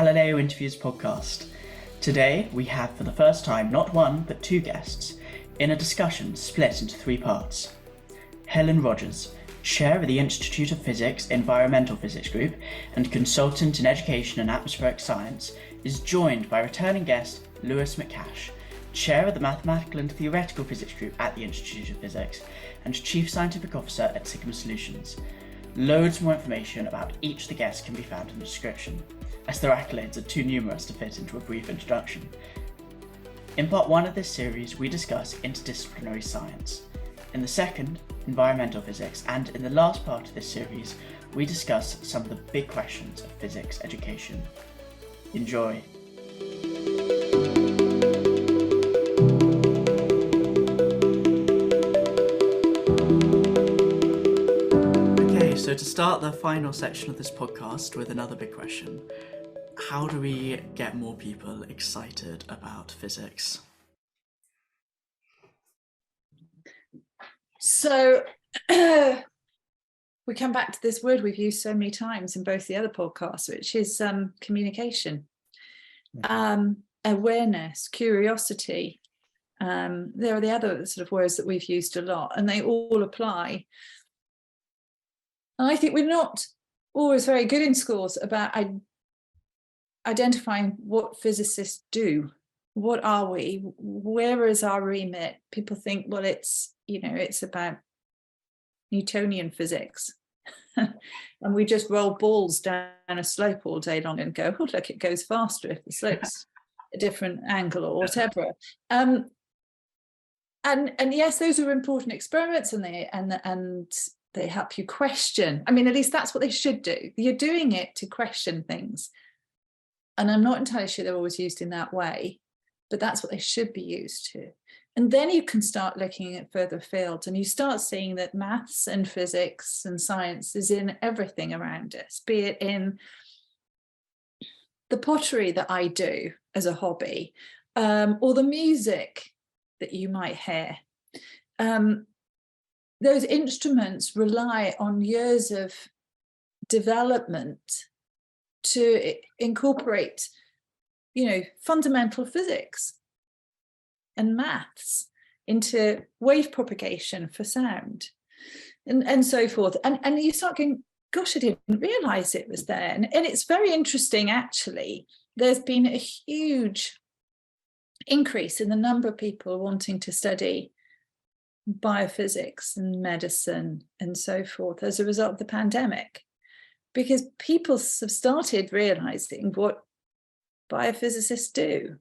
Galileo Interviews podcast. Today we have for the first time not one but two guests in a discussion split into three parts. Helen Rogers, Chair of the Institute of Physics Environmental Physics Group and consultant in education and atmospheric science, is joined by returning guest Lewis McCash, Chair of the Mathematical and Theoretical Physics Group at the Institute of Physics and Chief Scientific Officer at Sigma Solutions. Loads more information about each of the guests can be found in the description, as their accolades are too numerous to fit into a brief introduction. In part one of this series, we discuss interdisciplinary science. In the second, environmental physics, and in the last part of this series, we discuss some of the big questions of physics education. Enjoy. So to start the final section of this podcast with another big question, how do we get more people excited about physics? So we come back to this word we've used so many times in both the other podcasts, which is communication, awareness, curiosity. There are the other sort of words that we've used a lot, and they all apply. And I think we're not always very good in schools about identifying what physicists do. What are we? Where is our remit? People think, well, it's about Newtonian physics. And we just roll balls down a slope all day long and go, oh, look, it goes faster if the slope's a different angle or whatever. And yes, those are important experiments, and they help you question. I mean, at least that's what they should do. You're doing it to question things. And I'm not entirely sure they're always used in that way, but that's what they should be used to. And then you can start looking at further fields, and you start seeing that maths and physics and science is in everything around us, be it in the pottery that I do as a hobby, or the music that you might hear. Those instruments rely on years of development to incorporate, fundamental physics and maths into wave propagation for sound and so forth. And you start going, gosh, I didn't realize it was there. And it's very interesting, actually. There's been a huge increase in the number of people wanting to study biophysics and medicine and so forth as a result of the pandemic, because people have started realizing what biophysicists do,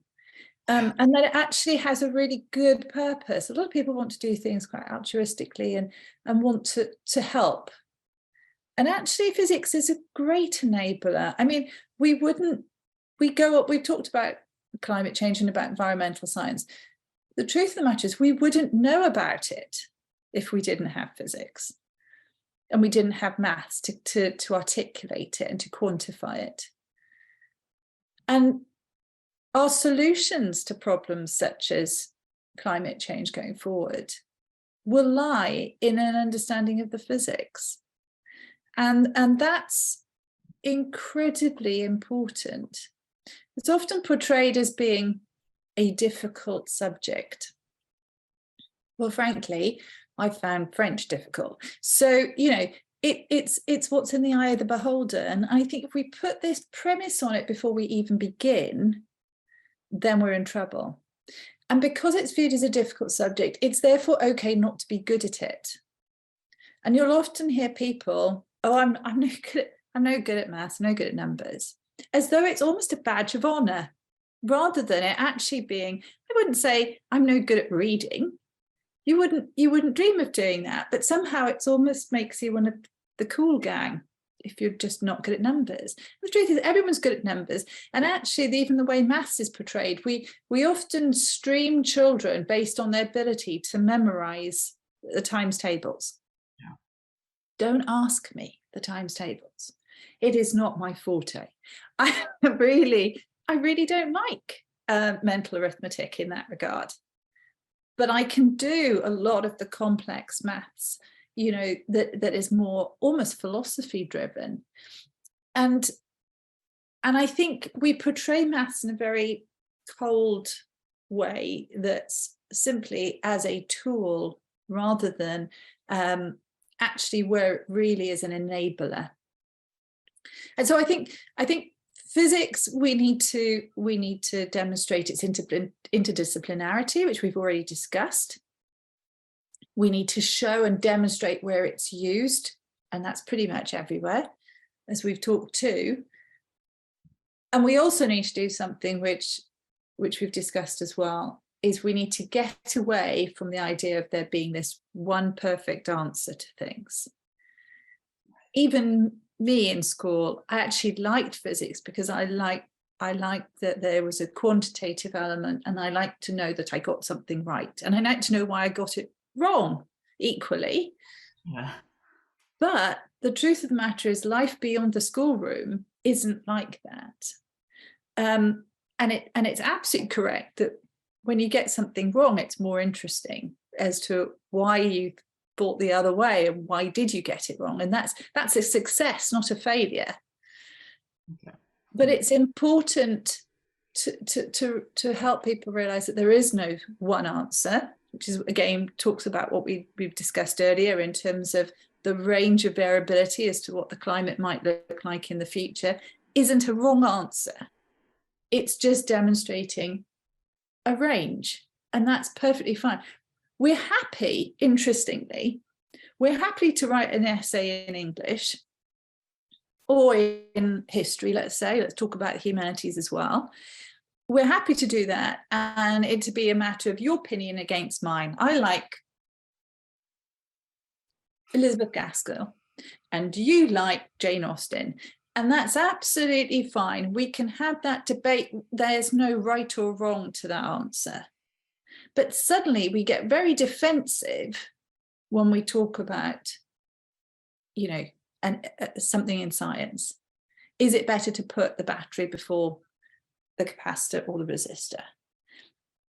and that it actually has a really good purpose. A lot of people want to do things quite altruistically and want to help, and actually physics is a great enabler. I mean, we've talked about climate change and about environmental science. The truth of the matter is we wouldn't know about it if we didn't have physics and we didn't have maths to articulate it and to quantify it. And our solutions to problems such as climate change going forward will lie in an understanding of the physics. And that's incredibly important. It's often portrayed as being a difficult subject. Well, frankly, I found French difficult. So, it's what's in the eye of the beholder. And I think if we put this premise on it before we even begin, then we're in trouble. And because it's viewed as a difficult subject, it's therefore okay not to be good at it. And you'll often hear people, oh, I'm no good at maths, I'm no good at numbers, as though it's almost a badge of honor, rather than it actually being, I wouldn't say I'm no good at reading. You wouldn't dream of doing that, but somehow it almost makes you one of the cool gang if you're just not good at numbers. The truth is everyone's good at numbers, and actually even the way maths is portrayed, we often stream children based on their ability to memorize the times tables. Yeah. Don't ask me the times tables. It is not my forte. I really don't like mental arithmetic in that regard. But I can do a lot of the complex maths, that is more almost philosophy driven. And I think we portray maths in a very cold way, that's simply as a tool rather than actually where it really is an enabler. And so I think physics, we need to demonstrate its interdisciplinarity, which we've already discussed. We need to show and demonstrate where it's used, and that's pretty much everywhere, as we've talked to. And we also need to do something which we've discussed as well, is we need to get away from the idea of there being this one perfect answer to things. Even me in school, I actually liked physics because I liked that there was a quantitative element, and I liked to know that I got something right, and I liked to know why I got it wrong equally. Yeah. But the truth of the matter is, life beyond the schoolroom isn't like that. And it's absolutely correct that when you get something wrong, it's more interesting as to why you thought the other way and why did you get it wrong. And that's a success, not a failure. Okay. But it's important to help people realize that there is no one answer, which is, again, talks about what we've discussed earlier in terms of the range of variability as to what the climate might look like in the future. Isn't a wrong answer. It's just demonstrating a range, and that's perfectly fine. We're happy, interestingly, we're happy to write an essay in English or in history, let's talk about humanities as well. We're happy to do that, and it to be a matter of your opinion against mine. I like Elizabeth Gaskell, and you like Jane Austen. And that's absolutely fine. We can have that debate. There's no right or wrong to that answer. But suddenly we get very defensive when we talk about, something in science. Is it better to put the battery before the capacitor or the resistor?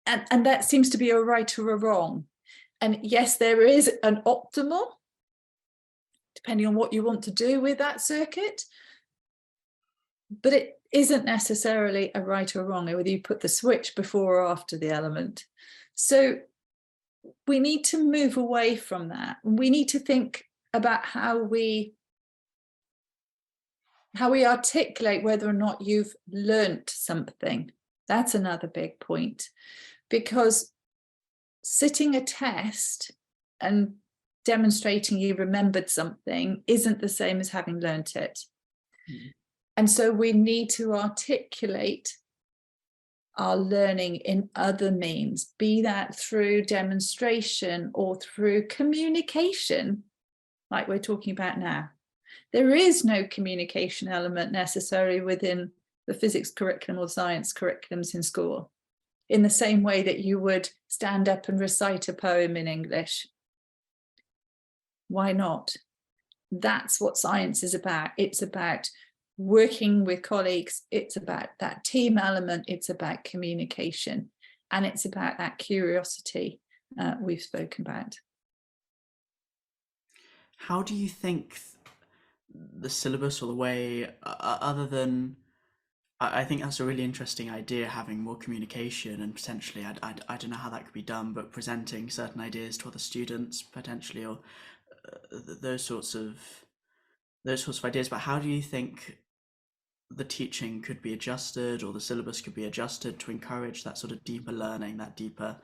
And that seems to be a right or a wrong. And yes, there is an optimal, depending on what you want to do with that circuit. But it isn't necessarily a right or wrong, whether you put the switch before or after the element. So we need to move away from that. We need to think about how we articulate whether or not you've learnt something. That's another big point, because sitting a test and demonstrating you remembered something isn't the same as having learnt it. Mm. And so we need to articulate our learning in other means, be that through demonstration or through communication, like we're talking about now. There is no communication element necessarily within the physics curriculum or science curriculums in school, in the same way that you would stand up and recite a poem in English. Why not? That's what science is about. It's about working with colleagues, it's about that team element, it's about communication, and it's about that curiosity we've spoken about. How do you think the syllabus, or the way, other than, I think that's a really interesting idea, having more communication and potentially, I don't know how that could be done, but presenting certain ideas to other students potentially, or those sorts of ideas. But how do you think the teaching could be adjusted, or the syllabus could be adjusted to encourage that sort of deeper learning, that deeper,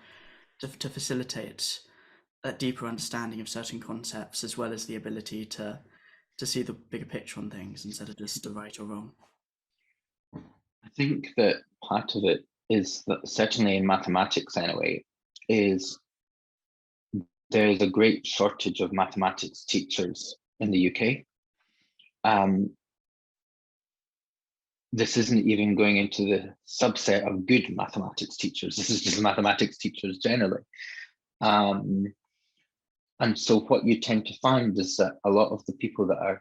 to facilitate that deeper understanding of certain concepts, as well as the ability to see the bigger picture on things instead of just the right or wrong? I think that part of it is that, certainly in mathematics anyway, is there's a great shortage of mathematics teachers in the UK. This isn't even going into the subset of good mathematics teachers. This is just mathematics teachers generally. And so what you tend to find is that a lot of the people that are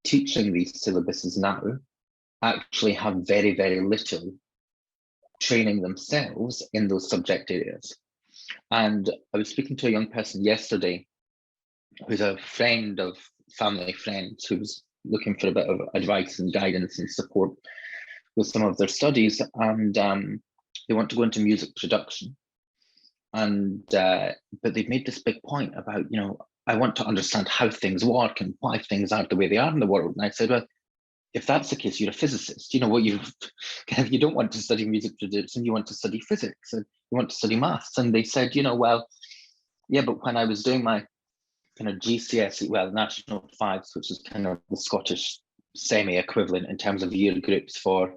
teaching these syllabuses now actually have very, very little training themselves in those subject areas. And I was speaking to a young person yesterday who's a friend of family friends who was looking for a bit of advice and guidance and support with some of their studies, and they want to go into music production. And but they've made this big point about, you know, I want to understand how things work and why things are the way they are in the world. And I said, well, if that's the case, you're a physicist. You know what, you don't want to study music production, you want to study physics, and you want to study maths. And they said, you know, well, yeah, but when I was doing my kind of GCSE, well, National Fives, which is kind of the Scottish semi-equivalent in terms of year groups for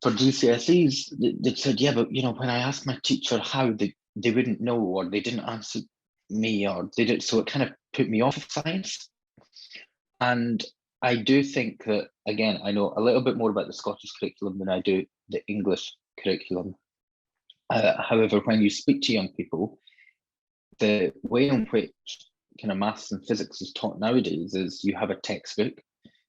GCSEs, they said, yeah, but, you know, when I asked my teacher how, they wouldn't know, or they didn't answer me, or they did, so it kind of put me off science. And I do think that, again, I know a little bit more about the Scottish curriculum than I do the English curriculum. However, when you speak to young people, the way in which kind of maths and physics is taught nowadays is you have a textbook,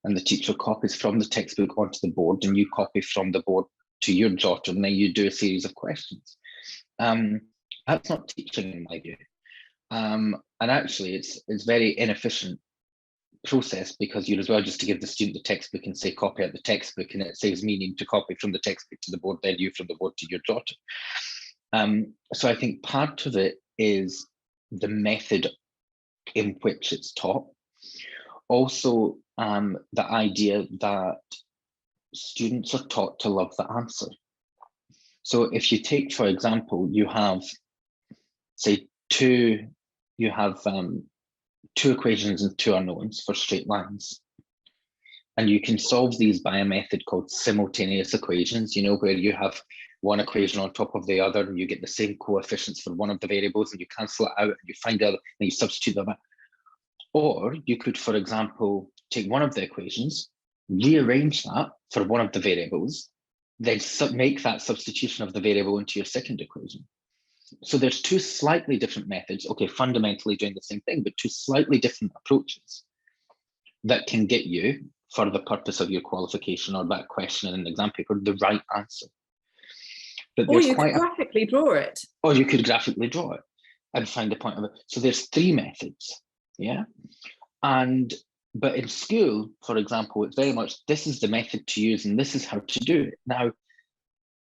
and the teacher copies from the textbook onto the board, and you copy from the board to your jotter, and then you do a series of questions. That's not teaching in my view. And actually, it's very inefficient process, because you'd as well just to give the student the textbook and say copy out the textbook, and it saves meaning to copy from the textbook to the board, then you from the board to your jotter. So I think part of it is the method in which it's taught. Also, the idea that students are taught to love the answer. So if you take, for example, you have, say, two equations and two unknowns for straight lines. And you can solve these by a method called simultaneous equations, you know, where you have one equation on top of the other, and you get the same coefficients for one of the variables, and you cancel it out, and you find out, and you substitute them out. Or you could, for example, take one of the equations, rearrange that for one of the variables, then make that substitution of the variable into your second equation. So there's two slightly different methods, okay, fundamentally doing the same thing, but two slightly different approaches that can get you, for the purpose of your qualification or that question in an exam paper, the right answer. But or you could graphically draw it. Or you could graphically draw it and find the point of it. So there's three methods, yeah? But in school, for example, it's very much, this is the method to use and this is how to do it. Now,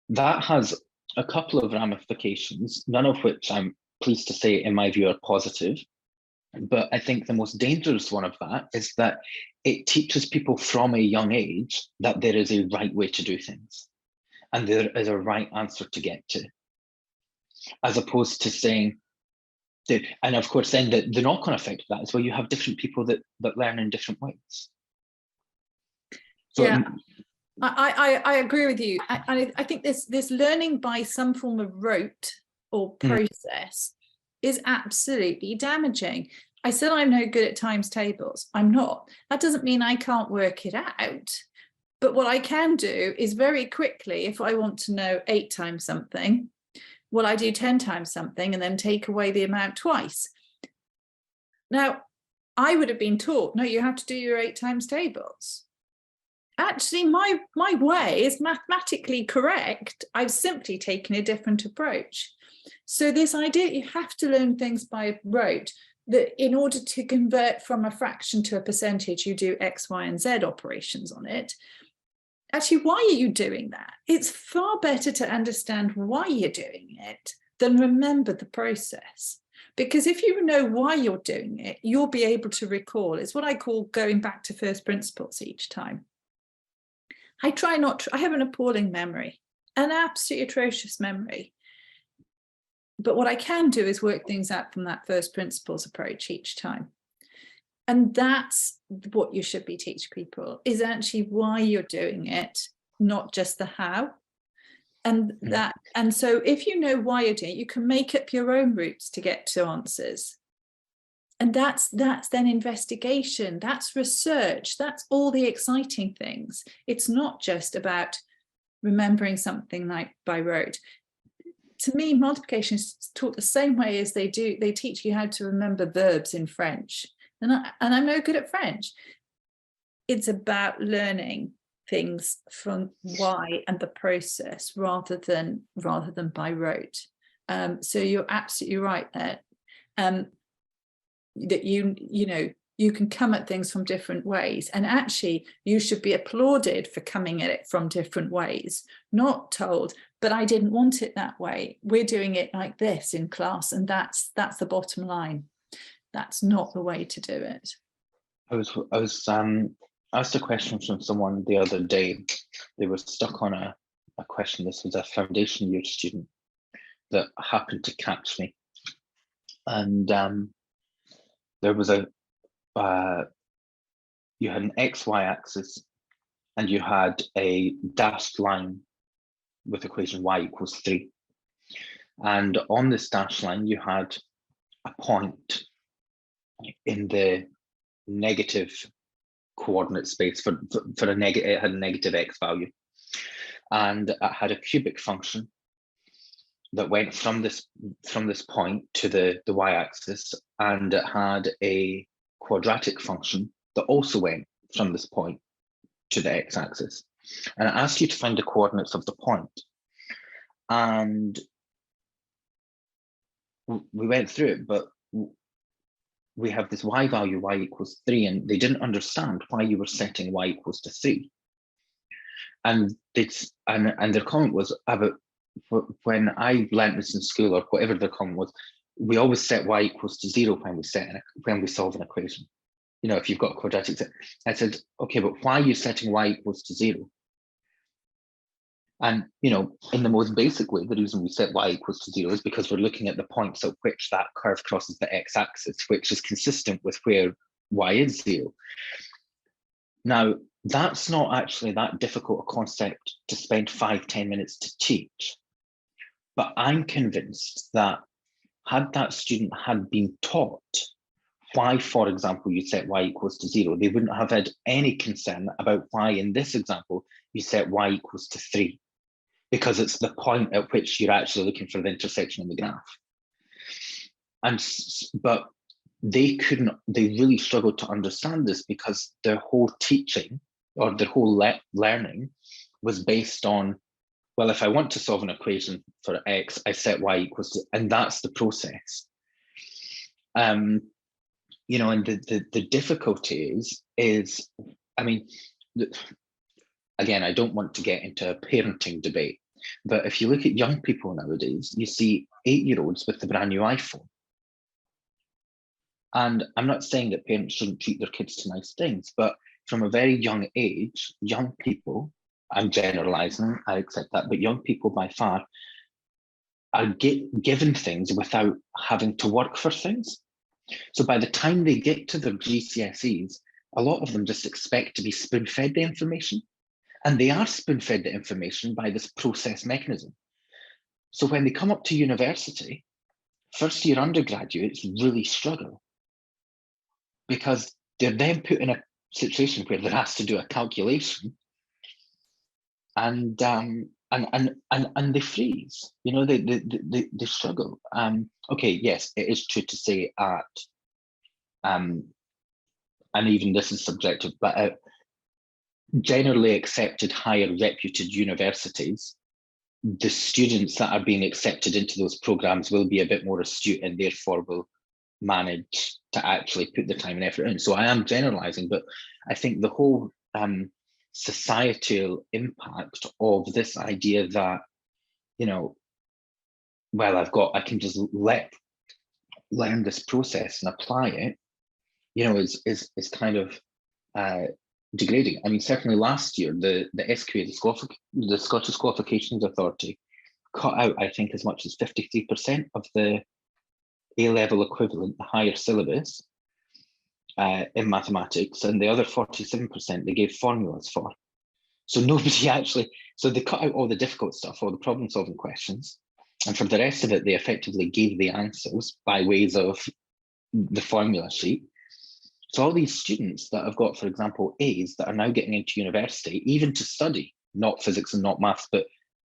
that has a couple of ramifications, none of which I'm pleased to say, in my view, are positive. But I think the most dangerous one of that is that it teaches people from a young age that there is a right way to do things, and there is a right answer to get to, as opposed to saying, and of course, then the knock-on effect of that is, well, you have different people that learn in different ways. So, yeah, I agree with you. I think this learning by some form of rote or process is absolutely damaging. I said I'm no good at times tables. I'm not. That doesn't mean I can't work it out. But what I can do is very quickly, if I want to know 8 times something, well, I do 10 times something and then take away the amount twice. Now, I would have been taught, no, you have to do your 8 times tables. Actually, my way is mathematically correct. I've simply taken a different approach. So this idea you have to learn things by rote, that in order to convert from a fraction to a percentage, you do X, Y, and Z operations on it. Actually, why are you doing that? It's far better to understand why you're doing it than remember the process. Because if you know why you're doing it, you'll be able to recall. It's what I call going back to first principles each time. I have an appalling memory, an absolutely atrocious memory. But what I can do is work things out from that first principles approach each time. And that's what you should be teaching people, is actually why you're doing it, not just the how. And so if you know why you're doing it, you can make up your own routes to get to answers. And that's then investigation, that's research, that's all the exciting things. It's not just about remembering something like by rote. To me, multiplication is taught the same way as they teach you how to remember verbs in French. And I'm no good at French. It's about learning things from why and the process rather than by rote. So you're absolutely right there. That you know, You can come at things from different ways. And actually, you should be applauded for coming at it from different ways, not told, but I didn't want it that way. We're doing it like this in class, and that's the bottom line. That's not the way to do it. I was asked a question from someone the other day. They were stuck on a question. This was a foundation year student that happened to catch me. And there was you had an XY axis and you had a dashed line with equation y equals 3. And on this dashed line, you had a point in the negative coordinate space for a negative, it had a negative x value. And it had a cubic function that went from this point to the y-axis, and it had a quadratic function that also went from this point to the x-axis. And I asked you to find the coordinates of the point. And we went through it, but we have this y value, y equals 3, and they didn't understand why you were setting y equals to 3. And their comment was about, when I learned this in school, or whatever their comment was, we always set y equals to 0 when we solve an equation. You know, if you've got a quadratic set. I said, okay, but why are you setting y equals to 0? And, you know, in the most basic way, the reason we set y equals to 0 is because we're looking at the points at which that curve crosses the x-axis, which is consistent with where y is 0. Now, that's not actually that difficult a concept to spend 5-10 minutes to teach. But I'm convinced that had that student had been taught why, for example, you set y equals to 0, they wouldn't have had any concern about why, in this example, you set y equals to 3, because it's the point at which you're actually looking for the intersection in the graph. But they really struggled to understand this because their whole teaching or their whole learning was based on, well, if I want to solve an equation for x, I set y equals to, and that's the process. You know, and the difficulty is, I mean, again, I don't want to get into a parenting debate, but if you look at young people nowadays, you see 8-year-olds with the brand new iPhone. And I'm not saying that parents shouldn't treat their kids to nice things, but from a very young age, young people, I'm generalizing, I accept that, but young people by far are given things without having to work for things. So by the time they get to their GCSEs, a lot of them just expect to be spoon-fed the information. And they are spoon-fed the information by this process mechanism. So when they come up to university, first-year undergraduates really struggle because they're then put in a situation where they're asked to do a calculation, and they freeze. You know, they struggle. Okay, yes, it is true to say at and even this is subjective, but generally accepted higher reputed universities, the students that are being accepted into those programs will be a bit more astute and therefore will manage to actually put the time and effort in. So I am generalizing, but I think the whole societal impact of this idea that, you know, well, I can just learn this process and apply it, you know, is kind of degrading. I mean, certainly last year, the SQA, the Scottish Qualifications Authority, cut out, I think, as much as 53% of the A-level equivalent, the higher syllabus in mathematics, and the other 47% they gave formulas for. So nobody actually, so they cut out all the difficult stuff, all the problem-solving questions, and for the rest of it, they effectively gave the answers by ways of the formula sheet. So all these students that have got, for example, A's that are now getting into university, even to study, not physics and not maths, but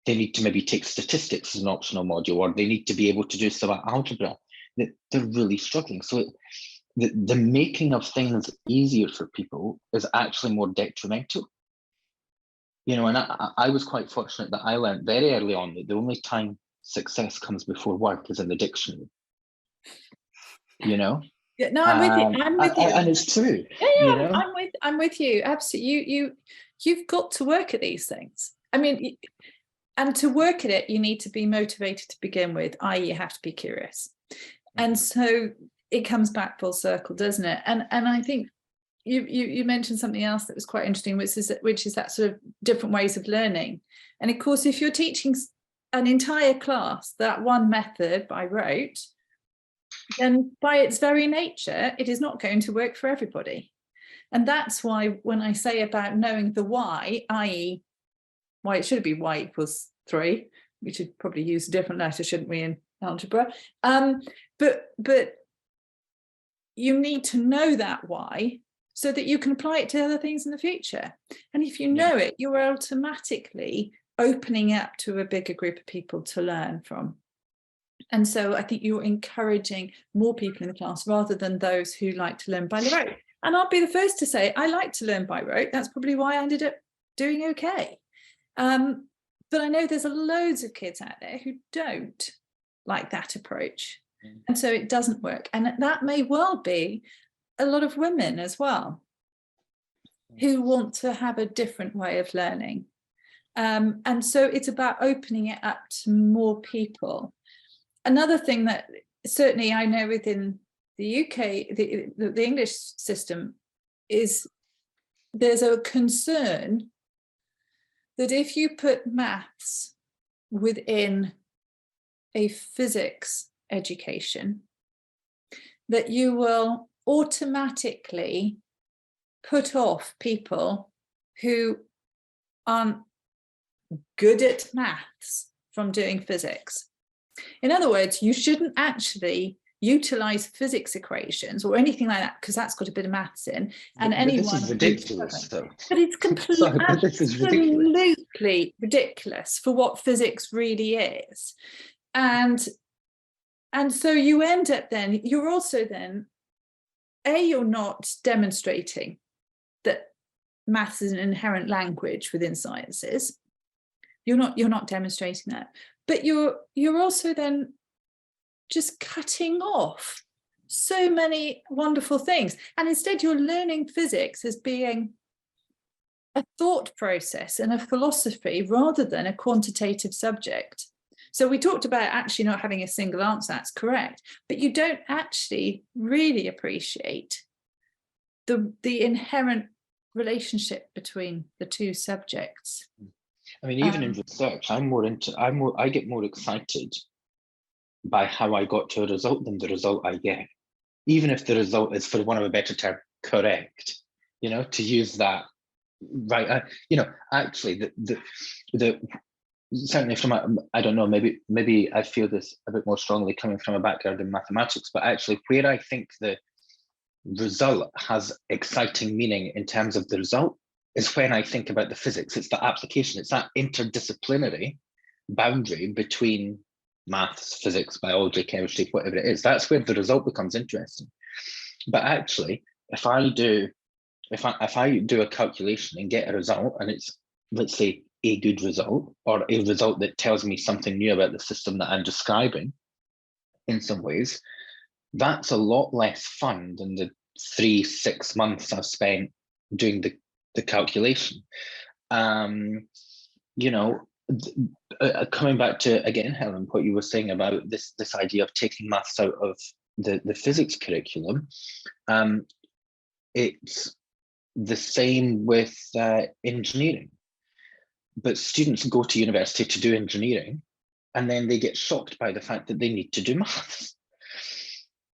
they need to maybe take statistics as an optional module, or they need to be able to do stuff like algebra. They're really struggling. So the making of things easier for people is actually more detrimental. You know, and I was quite fortunate that I learned very early on that the only time success comes before work is in the dictionary. You know? Yeah, no, I'm with you. I'm with you. And it's true. Yeah, you know? I'm with you. Absolutely. You've got to work at these things. I mean, and to work at it, you need to be motivated to begin with, i.e., you have to be curious. And so it comes back full circle, doesn't it? And I think you mentioned something else that was quite interesting, which is that sort of different ways of learning. And of course, if you're teaching an entire class that one method by rote, then by its very nature, it is not going to work for everybody. And that's why when I say about knowing the why, i.e., why it should be y equals 3, we should probably use a different letter, shouldn't we, in algebra? But you need to know that why so that you can apply it to other things in the future. And if you know it, you're automatically opening up to a bigger group of people to learn from. And so I think you're encouraging more people in the class rather than those who like to learn by rote. And I'll be the first to say, I like to learn by rote. That's probably why I ended up doing okay. But I know there's loads of kids out there who don't like that approach. And so it doesn't work. And that may well be a lot of women as well who want to have a different way of learning. And so it's about opening it up to more people. Another thing that certainly I know within the UK, the English system, is there's a concern that if you put maths within a physics education, that you will automatically put off people who aren't good at maths from doing physics. In other words, you shouldn't actually utilize physics equations or anything like that, because that's got a bit of maths in. And anyone, this is ridiculous, though. But it's absolutely ridiculous for what physics really is. And so you end up then, you're also then, you're not demonstrating that maths is an inherent language within sciences. You're not demonstrating that. But you're also then just cutting off so many wonderful things. And instead you're learning physics as being a thought process and a philosophy rather than a quantitative subject. So we talked about actually not having a single answer, that's correct, but you don't actually really appreciate the inherent relationship between the two subjects. I mean, even in research, I get more excited by how I got to a result than the result I get, even if the result is, for want of a better term, correct. To use that, right? Actually, the certainly from I don't know, maybe I feel this a bit more strongly coming from a background in mathematics, but actually, where I think the result has exciting meaning in terms of the result is when I think about the physics. It's the application, it's that interdisciplinary boundary between maths, physics, biology, chemistry, whatever it is. That's where the result becomes interesting. But actually, if I do a calculation and get a result, and it's, let's say, a good result, or a result that tells me something new about the system that I'm describing in some ways, that's a lot less fun than the 3-6 months I've spent doing the calculation. Coming back to, again, Helen, what you were saying about this idea of taking maths out of the physics curriculum, it's the same with engineering. But students go to university to do engineering, and then they get shocked by the fact that they need to do maths.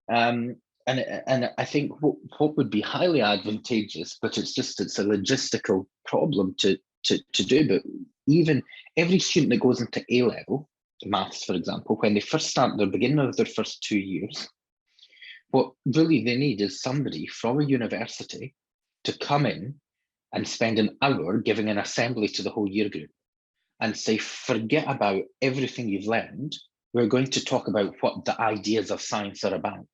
And I think what would be highly advantageous, but it's a logistical problem to do. But even every student that goes into A-level maths, for example, when they first start the beginning of their first 2 years, what really they need is somebody from a university to come in and spend an hour giving an assembly to the whole year group and say, forget about everything you've learned. We're going to talk about what the ideas of science are about.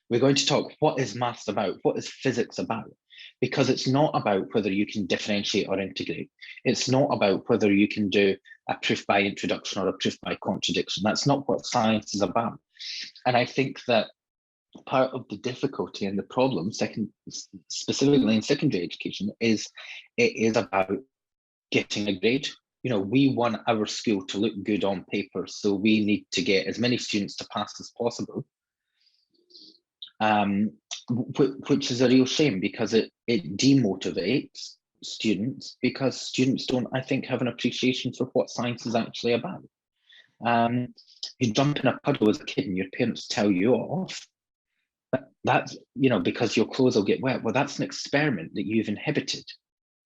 We're going to talk, what is maths about? What is physics about? Because it's not about whether you can differentiate or integrate. It's not about whether you can do a proof by introduction or a proof by contradiction. That's not what science is about. And I think that part of the difficulty and the problem, specifically in secondary education, is it is about getting a grade. You know, we want our school to look good on paper, so we need to get as many students to pass as possible, which is a real shame, because it demotivates students, because students don't, I think, have an appreciation for what science is actually about. You jump in a puddle as a kid and your parents tell you off. That's, you know, because your clothes will get wet. Well, that's an experiment that you've inhibited.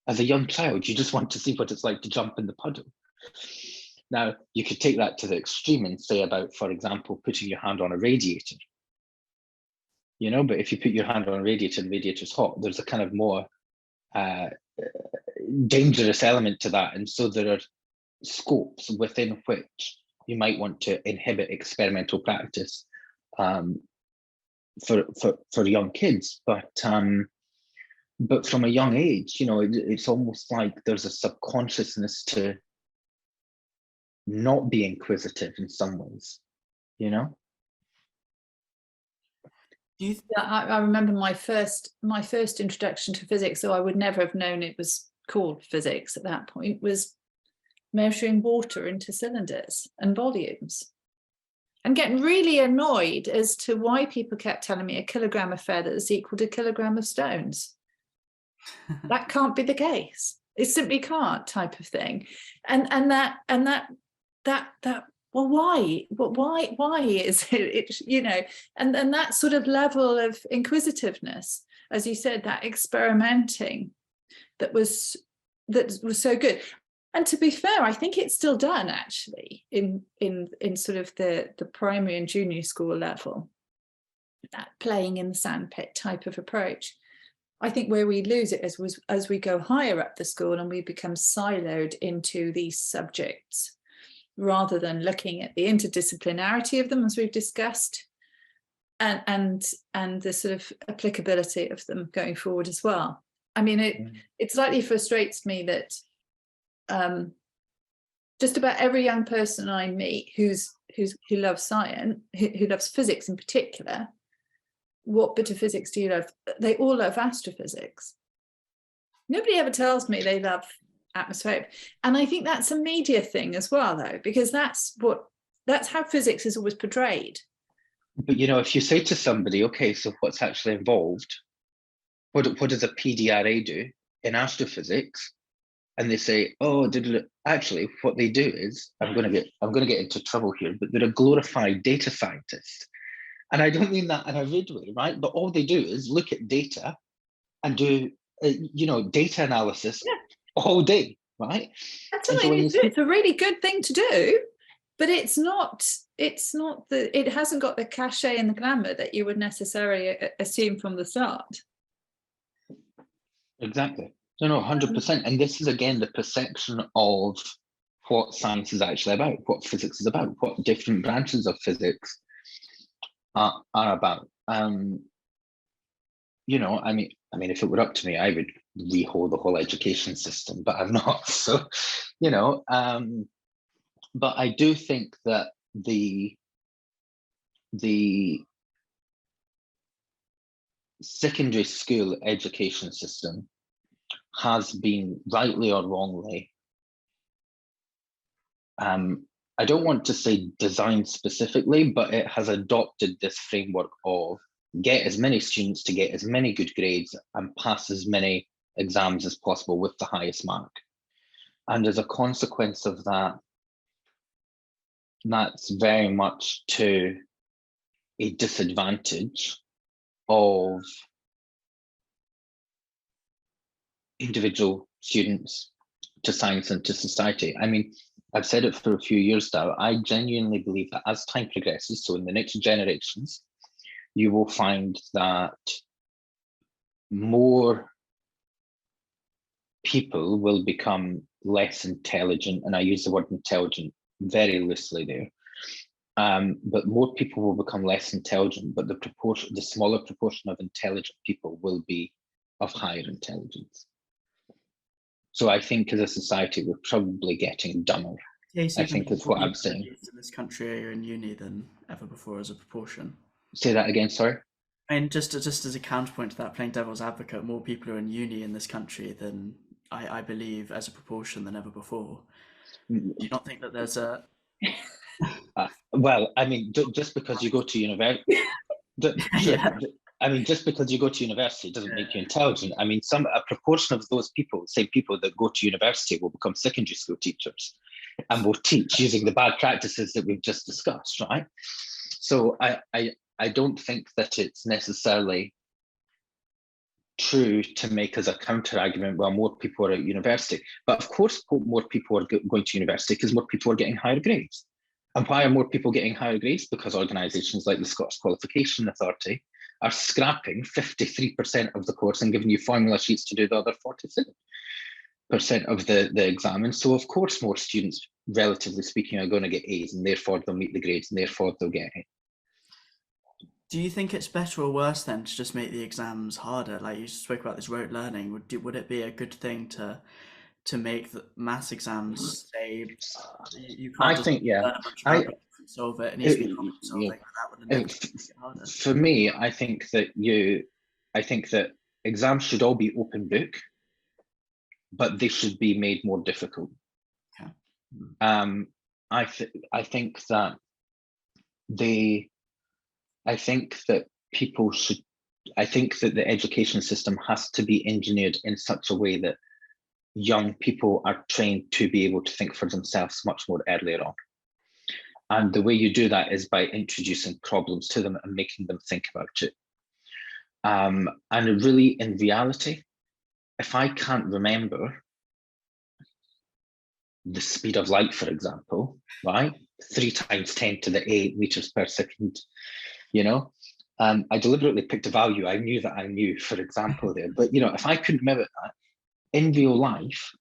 As a young child, you just want to see what it's like to jump in the puddle. Now, you could take that to the extreme and say about, for example, putting your hand on a radiator. You know, but if you put your hand on a radiator and the radiator's hot, there's a kind of more dangerous element to that. And so there are scopes within which you might want to inhibit experimental practice for young kids. But from a young age, you know, it's almost like there's a subconsciousness to not be inquisitive in some ways, you know? I remember my first introduction to physics, though I would never have known it was called physics at that point, was measuring water into cylinders and volumes, and getting really annoyed as to why people kept telling me a kilogram of feather is equal to a kilogram of stones. That can't be the case. It simply can't, type of thing. And that well, why? Well, why is it, you know, and that sort of level of inquisitiveness, as you said, that experimenting that was so good. And to be fair, I think it's still done actually in sort of the primary and junior school level, that playing in the sandpit type of approach. I think where we lose it as we go higher up the school and we become siloed into these subjects, rather than looking at the interdisciplinarity of them, as we've discussed, and the sort of applicability of them going forward as well. I mean, it slightly frustrates me that just about every young person I meet who loves science, who loves physics in particular, what bit of physics do you love? They all love astrophysics. Nobody ever tells me they love atmospheric. And I think that's a media thing as well, though, because that's how physics is always portrayed. But, you know, if you say to somebody, okay, so what's actually involved? What does a PDRA do in astrophysics? And they say, oh, actually, what they do is, I'm going to get into trouble here, but they're a glorified data scientist. And I don't mean that in a rude way, right? But all they do is look at data and do, data analysis all day, right? Absolutely, it's a really good thing to do, but it hasn't got the cachet and the glamour that you would necessarily assume from the start. Exactly. No, 100%. And this is, again, the perception of what science is actually about, what physics is about, what different branches of physics are about. I mean, if it were up to me, I would rehaul the whole education system, but I'm not. So, but I do think that the secondary school education system has been, rightly or wrongly, I don't want to say designed specifically, but it has adopted this framework of get as many students to get as many good grades and pass as many exams as possible with the highest mark. And as a consequence of that, that's very much to a disadvantage of individual students to science and to society. I mean, I've said it for a few years now, I genuinely believe that as time progresses, so in the next generations, you will find that more people will become less intelligent, and I use the word intelligent very loosely there. But more people will become less intelligent, but the smaller proportion of intelligent people will be of higher intelligence. So I think as a society, we're probably getting dumber. I think that's what I'm saying. In this country are in uni than ever before as a proportion. Say that again, sorry? And just as a counterpoint to that, playing devil's advocate, more people are in uni in this country than I believe as a proportion than ever before. Do you not think that there's a Well, I mean, just because you go to university, yeah, I mean, just because you go to university doesn't make you intelligent. I mean, a proportion of those people, say people that go to university, will become secondary school teachers and will teach using the bad practices that we've just discussed, right? So I don't think that it's necessarily true to make as a counter argument, well, more people are at university. But of course, more people are going to university because more people are getting higher grades. And why are more people getting higher grades? Because organisations like the Scottish Qualification Authority are scrapping 53% of the course and giving you formula sheets to do the other 47% of the exam. And so, of course, more students, relatively speaking, are going to get A's, and therefore they'll meet the grades, and therefore they'll get A. Do you think it's better or worse then to just make the exams harder? Like you spoke about this rote learning. Would it be a good thing to make the maths exams say you can't I just think, yeah, learn a bunch of problems and solve it? It needs to be problem yeah. solving, but that would inevitably make it harder. For me, I think that exams should all be open book, but they should be made more difficult. Okay. I think that people should. I think that the education system has to be engineered in such a way that young people are trained to be able to think for themselves much more earlier on. And the way you do that is by introducing problems to them and making them think about it. And really, in reality, if I can't remember the speed of light, for example, right, 3 times 10 to the 8 meters per second, I deliberately picked a value I knew that I knew, for example, there. But, if I couldn't remember that, in real life,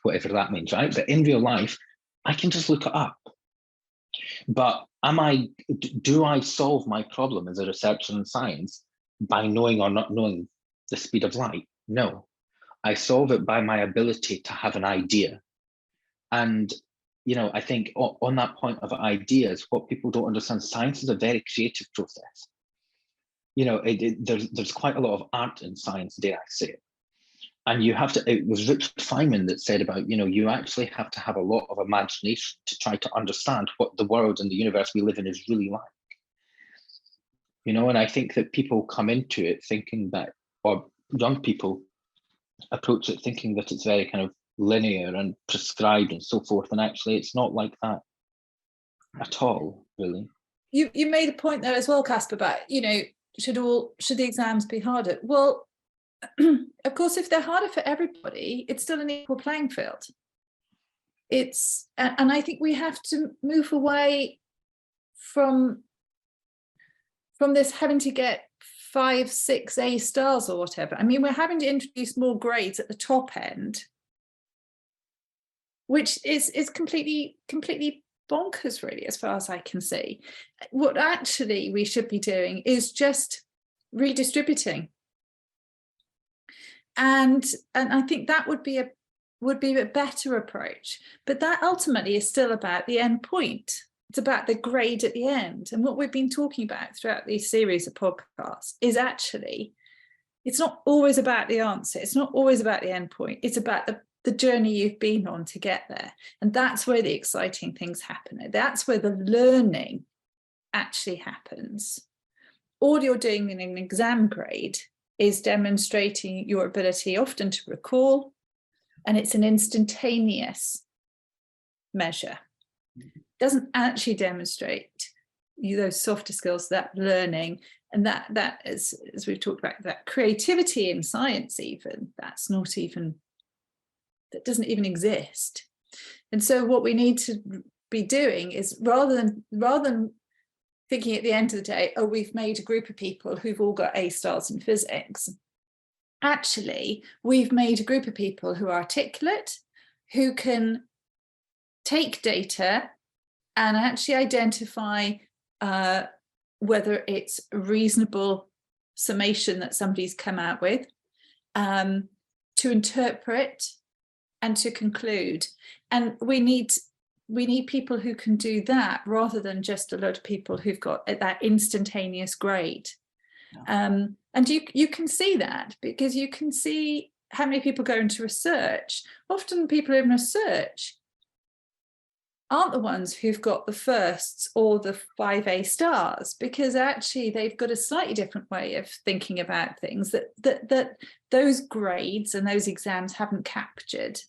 whatever that means, right? But in real life, I can just look it up. But do I solve my problem as a researcher in science by knowing or not knowing the speed of light? No, I solve it by my ability to have an idea. And, I think on that point of ideas, what people don't understand, science is a very creative process. There's quite a lot of art in science, dare I say it. And it was Richard Feynman that said about, you actually have to have a lot of imagination to try to understand what the world and the universe we live in is really like. And I think that people come into it thinking that, or young people approach it thinking that it's very kind of linear and prescribed and so forth. And actually it's not like that at all, really. You made a point there as well, Casper, about, should the exams be harder? Well, of course, if they're harder for everybody, it's still an equal playing field. And I think we have to move away from this having to get 5, 6 A stars or whatever. I mean, we're having to introduce more grades at the top end, which is completely bonkers, really, as far as I can see. What actually we should be doing is just redistributing. And I think that would be a better approach. But that ultimately is still about the end point. It's about the grade at the end. And what we've been talking about throughout these series of podcasts is actually, it's not always about the answer. It's not always about the end point. It's about the journey you've been on to get there. And that's where the exciting things happen. That's where the learning actually happens. All you're doing in an exam grade is demonstrating your ability often to recall, and it's an instantaneous measure. It doesn't actually demonstrate those softer skills, that learning, and that as we've talked about, that creativity in science, even that doesn't even exist. And so what we need to be doing is rather than thinking at the end of the day, oh, we've made a group of people who've all got A stars in physics. Actually, we've made a group of people who are articulate, who can take data and actually identify whether it's a reasonable summation that somebody's come out with, to interpret and to conclude. And we need we need people who can do that rather than just a load of people who've got that instantaneous grade. Yeah. And you can see that because you can see how many people go into research. Often people in research aren't the ones who've got the firsts or the 5A stars, because actually they've got a slightly different way of thinking about things that those grades and those exams haven't captured.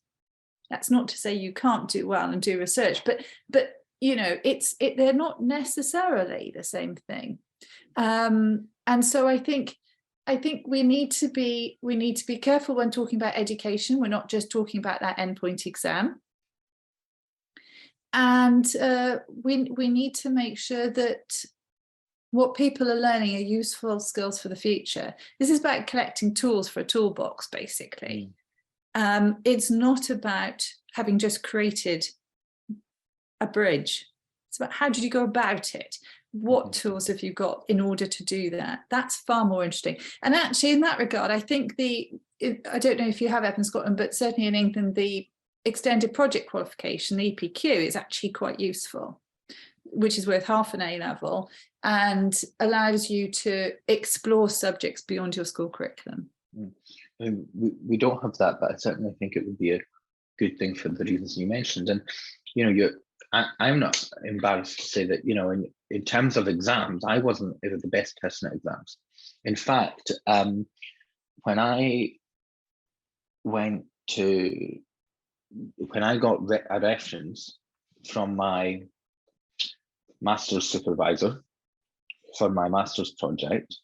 That's not to say you can't do well and do research, but you know, they're not necessarily the same thing. And so I think we need to be careful when talking about education. We're not just talking about that endpoint exam. And we need to make sure that what people are learning are useful skills for the future. This is about collecting tools for a toolbox, basically. It's not about having just created a bridge. It's about how did you go about it? What tools have you got in order to do that? That's far more interesting. And actually, in that regard, I think I don't know if you have up in Scotland, but certainly in England, the extended project qualification, the EPQ, is actually quite useful, which is worth half an A level and allows you to explore subjects beyond your school curriculum. We don't have that, but I certainly think it would be a good thing for the reasons you mentioned. And you know, I'm not embarrassed to say that, you know, in terms of exams, I wasn't ever the best person at exams. In fact, when I got a reference from my master's supervisor for my master's project,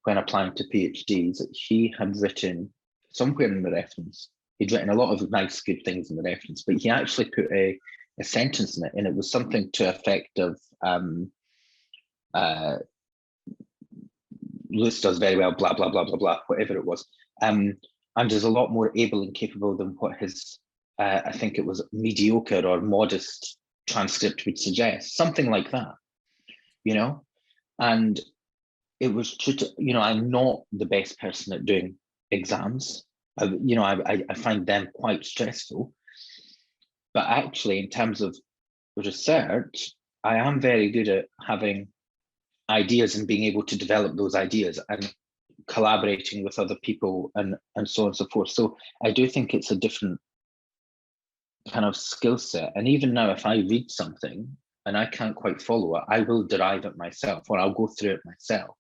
when applying to PhDs, he had written somewhere in the reference, he'd written a lot of nice, good things in the reference, but he actually put a sentence in it, and it was something to effect of, Lewis does very well, blah, blah, blah, blah, blah, whatever it was. And is a lot more able and capable than what his, I think it was mediocre or modest transcript would suggest, something like that, you know? And it was true to, you know, I'm not the best person at doing exams. You know, I find them quite stressful. But actually, in terms of research, I am very good at having ideas and being able to develop those ideas and collaborating with other people and so on and so forth. So I do think it's a different kind of skill set. And even now, if I read something and I can't quite follow it, I will derive it myself, or I'll go through it myself,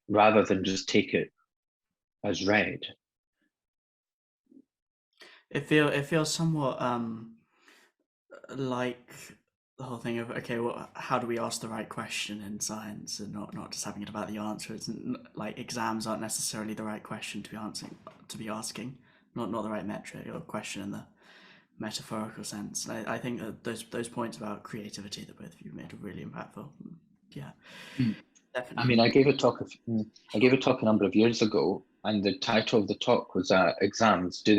rather than just take it as read. It feels somewhat like the whole thing of, okay, well, how do we ask the right question in science, and not just having it about the answer. It's like exams aren't necessarily the right question to be asking, not the right metric or question in the metaphorical sense. I think that those points about creativity that both of you made are really impactful. Yeah, definitely. I mean, I gave a talk a number of years ago, and the title of the talk was exams. Do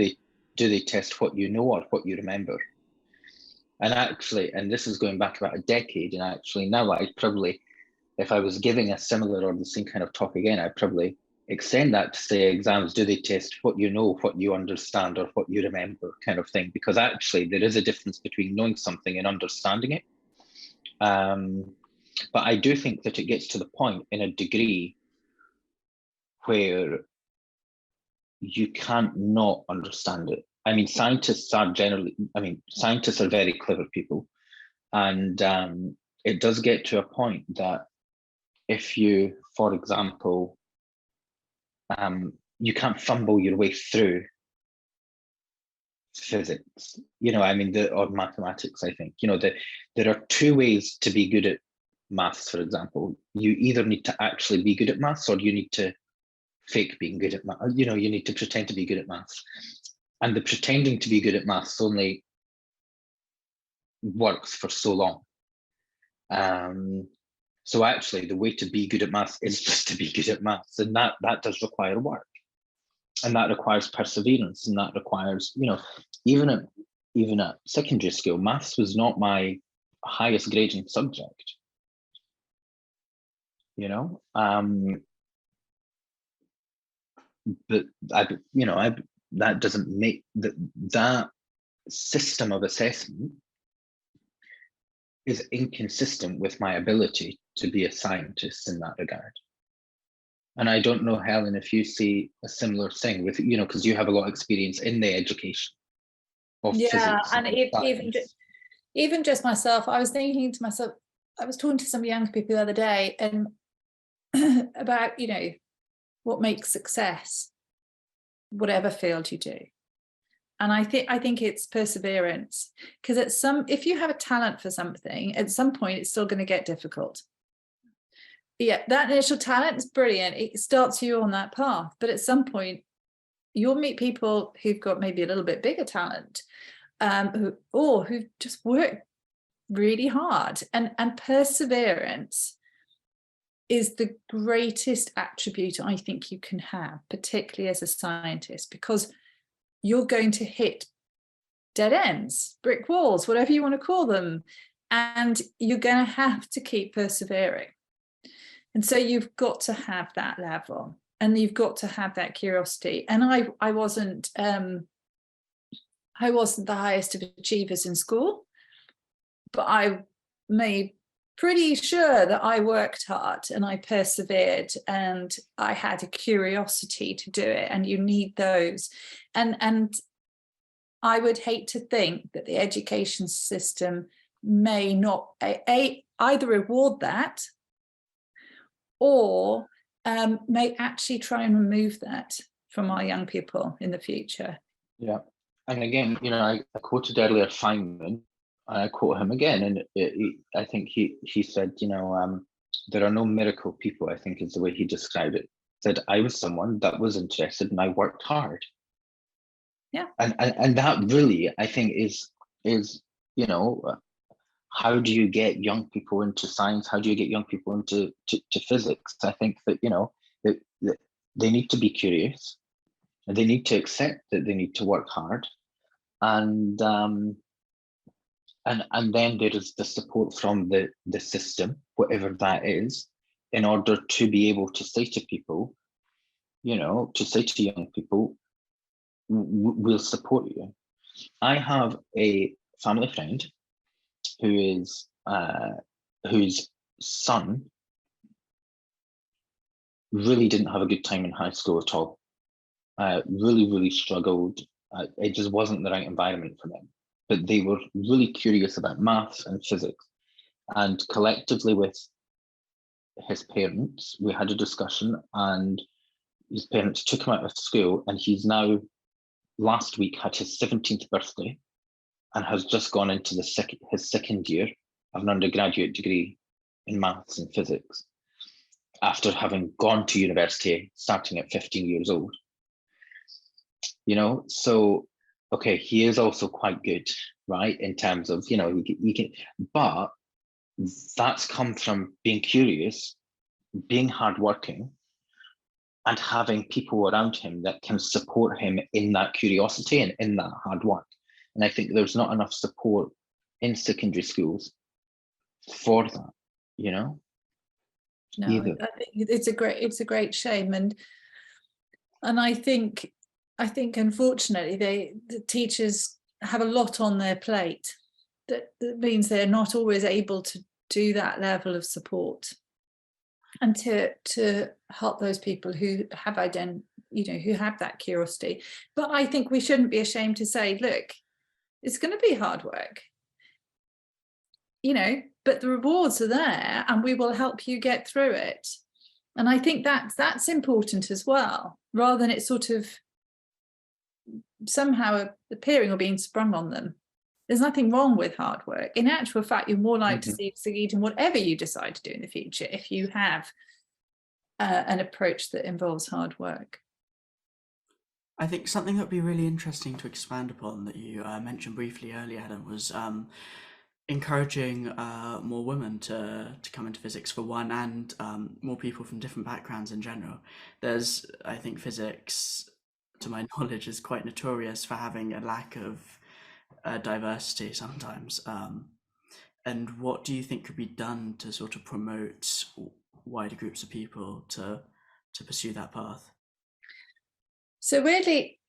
they test what you know or what you remember? And actually, and this is going back about a decade, and actually now I'd probably, if I was giving a similar or the same kind of talk again, I'd probably extend that to say exams, do they test what you know, what you understand, or what you remember, kind of thing? Because actually there is a difference between knowing something and understanding it. But I do think that it gets to the point in a degree where you can't not understand it. I mean, scientists are very clever people. And it does get to a point that if you, for example, you can't fumble your way through physics, you know, I mean, or mathematics, I think, you know, there are two ways to be good at maths, for example. You either need to actually be good at maths, or you need to fake being good at math. You know, you need to pretend to be good at maths. And the pretending to be good at maths only works for so long. So actually, the way to be good at maths is just to be good at maths, and that does require work, and that requires perseverance, and that requires, you know, even at secondary school, maths was not my highest grading subject. You know, but that doesn't make that system of assessment is inconsistent with my ability to be a scientist in that regard. And I don't know, Helen, if you see a similar thing with, you know, because you have a lot of experience in the education of physics and even just myself, I was thinking to myself, I was talking to some young people the other day and about, you know, what makes success, whatever field you do. And I think it's perseverance, because if you have a talent for something, at some point it's still going to get difficult. Yeah, that initial talent is brilliant. It starts you on that path, but at some point you'll meet people who've got maybe a little bit bigger talent, who've just worked really hard, and perseverance is the greatest attribute I think you can have, particularly as a scientist, because you're going to hit dead ends, brick walls, whatever you want to call them, and you're going to have to keep persevering. And so you've got to have that level, and you've got to have that curiosity. And I wasn't the highest of achievers in school, but I made pretty sure that I worked hard and I persevered and I had a curiosity to do it, and you need those. And I would hate to think that the education system may not either reward that or may actually try and remove that from our young people in the future. Yeah. And again, you know, I quoted earlier Feynman, and I quote him again, and I think he said, you know, there are no miracle people, I think is the way he described it. Said, I was someone that was interested and I worked hard. Yeah. And that really, I think, is you know, how do you get young people into science? How do you get young people into to physics? I think that, you know, that they need to be curious, and they need to accept that they need to work hard, and then there is the support from the system, whatever that is, in order to be able to say to people, you know, to say to young people, we'll support you. I have a family friend whose son really didn't have a good time in high school at all. Really struggled. It just wasn't the right environment for them. But they were really curious about maths and physics. And collectively with his parents, we had a discussion, and his parents took him out of school, and he's now, last week, had his 17th birthday and has just gone into his second year of an undergraduate degree in maths and physics, after having gone to university starting at 15 years old. You know, so, okay, he is also quite good, right? In terms of, you know, he can, but that's come from being curious, being hardworking, and having people around him that can support him in that curiosity and in that hard work. And I think there's not enough support in secondary schools for that, you know? No, either. I think it's a great shame, and I think unfortunately the teachers have a lot on their plate that means they're not always able to do that level of support and to help those people who have who have that curiosity. But I think we shouldn't be ashamed to say, look, it's going to be hard work, you know, but the rewards are there and we will help you get through it. And I think that's important as well, rather than it sort of somehow appearing or being sprung on them. There's nothing wrong with hard work. In actual fact, you're more likely to succeed in whatever you decide to do in the future if you have an approach that involves hard work. I think something that would be really interesting to expand upon that you mentioned briefly earlier, Helen, was encouraging more women to come into physics, for one, and more people from different backgrounds in general. I think physics, to my knowledge, is quite notorious for having a lack of diversity sometimes. And what do you think could be done to sort of promote wider groups of people to pursue that path? So really,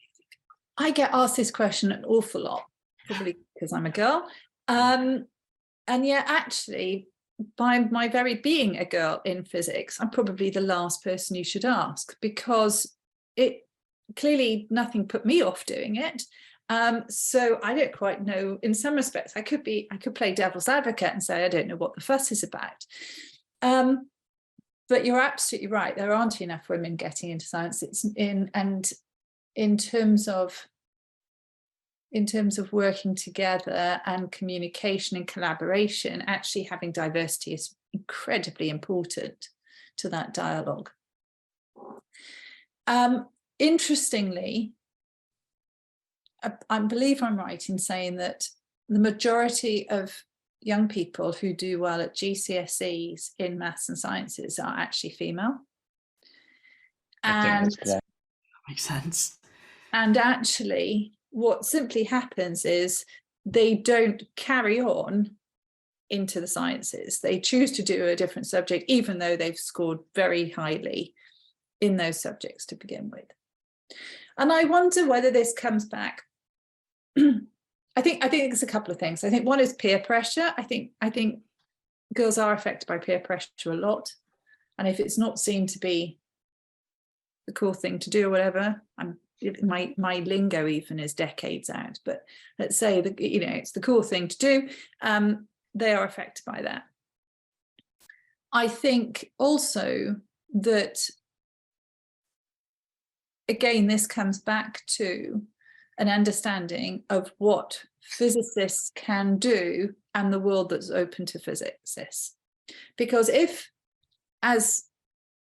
I get asked this question an awful lot. probably because I'm a girl. And yet actually, by my very being a girl in physics, I'm probably the last person you should ask, because it clearly nothing put me off doing it. So I don't quite know. In some respects, I could play devil's advocate and say I don't know what the fuss is about. But you're absolutely right. There aren't enough women getting into science. In terms of working together and communication and collaboration, actually having diversity is incredibly important to that dialogue. Interestingly, I believe I'm right in saying that the majority of young people who do well at GCSEs in maths and sciences are actually female. And that makes sense. And actually, what simply happens is they don't carry on into the sciences. They choose to do a different subject, even though they've scored very highly in those subjects to begin with. And I wonder whether this comes back. I think there's a couple of things. I think one is peer pressure. I think girls are affected by peer pressure a lot. And if it's not seen to be the cool thing to do or whatever, my lingo even is decades out, but let's say that, it's the cool thing to do, they are affected by that. I think also that, again, this comes back to an understanding of what physicists can do and the world that's open to physicists. Because if, as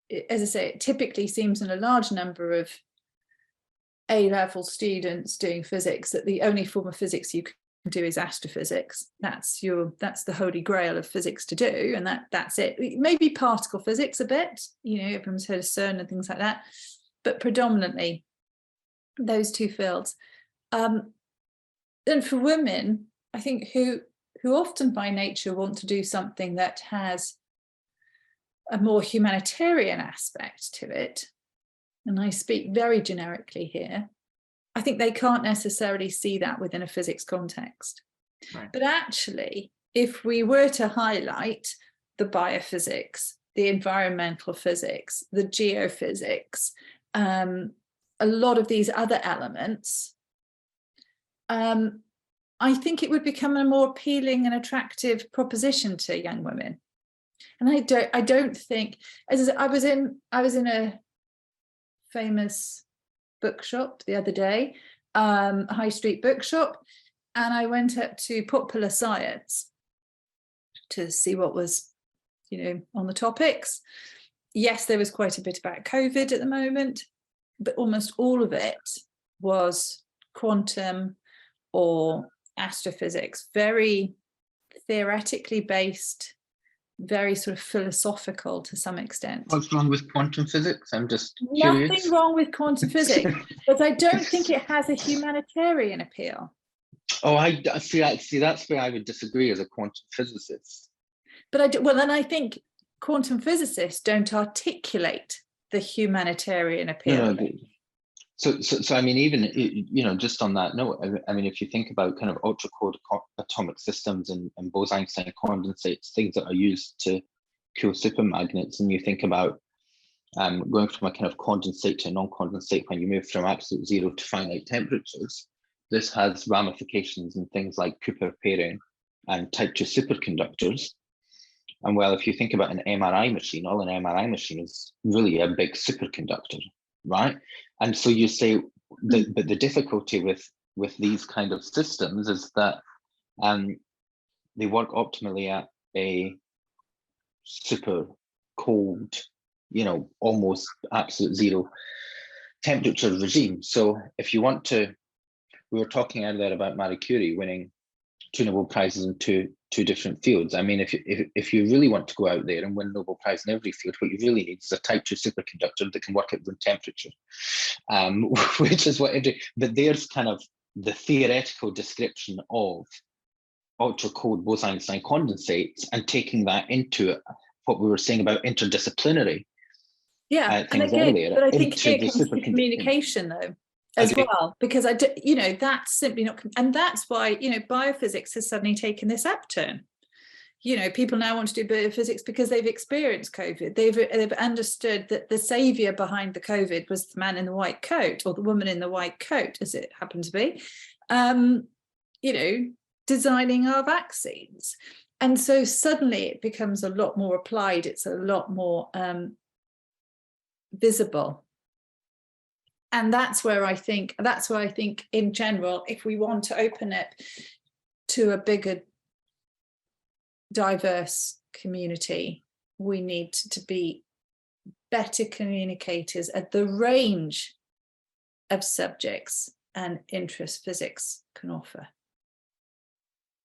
I say, it typically seems in a large number of A-level students doing physics that the only form of physics you can do is astrophysics. That's the holy grail of physics to do, and that's it. Maybe particle physics a bit, everyone's heard of CERN and things like that, but predominantly those two fields. And for women, I think who often by nature want to do something that has a more humanitarian aspect to it, and I speak very generically here, I think they can't necessarily see that within a physics context. Right. But actually, if we were to highlight the biophysics, the environmental physics, the geophysics, a lot of these other elements, I think it would become a more appealing and attractive proposition to young women. And I don't think, as I was in a famous bookshop the other day, a high street bookshop, and I went up to Popular Science to see what was, on the topics. Yes, there was quite a bit about COVID at the moment, but almost all of it was quantum or astrophysics, very theoretically based, very sort of philosophical to some extent. What's wrong with quantum physics? I'm just curious. Nothing wrong with quantum physics, but I don't think it has a humanitarian appeal. Oh, I see. That's where I would disagree as a quantum physicist. But I think quantum physicists don't articulate the humanitarian appeal. No, so I mean, even just on that note, I mean, if you think about kind of ultra cold atomic systems and Bose-Einstein condensates, things that are used to cool supermagnets, and you think about going from a kind of condensate to a non-condensate when you move from absolute zero to finite temperatures, this has ramifications in things like Cooper pairing and type 2 superconductors. And well, if you think about an MRI machine, all an MRI machine is really a big superconductor, right? And so you say, but the difficulty with these kind of systems is that they work optimally at a super cold, almost absolute zero temperature regime. So if you want to, we were talking earlier about Marie Curie winning 2 Nobel Prizes in two different fields. I mean, if you really want to go out there and win Nobel Prize in every field, what you really need is a type 2 superconductor that can work at room temperature, which is what but there's kind of the theoretical description of ultra cold Bose-Einstein condensates and taking that into what we were saying about interdisciplinary. Yeah, and again, but I think here comes the communication though. as well, because I do, you know, that's simply not, and that's why, you know, biophysics has suddenly taken this upturn. You know, people now want to do biophysics because they've experienced COVID. They've understood that the savior behind the COVID was the man in the white coat, or the woman in the white coat, as it happened to be, you know, designing our vaccines. And so suddenly it becomes a lot more applied. It's a lot more visible. And that's where I think in general, if we want to open it to a bigger, diverse community, we need to be better communicators at the range of subjects and interest physics can offer.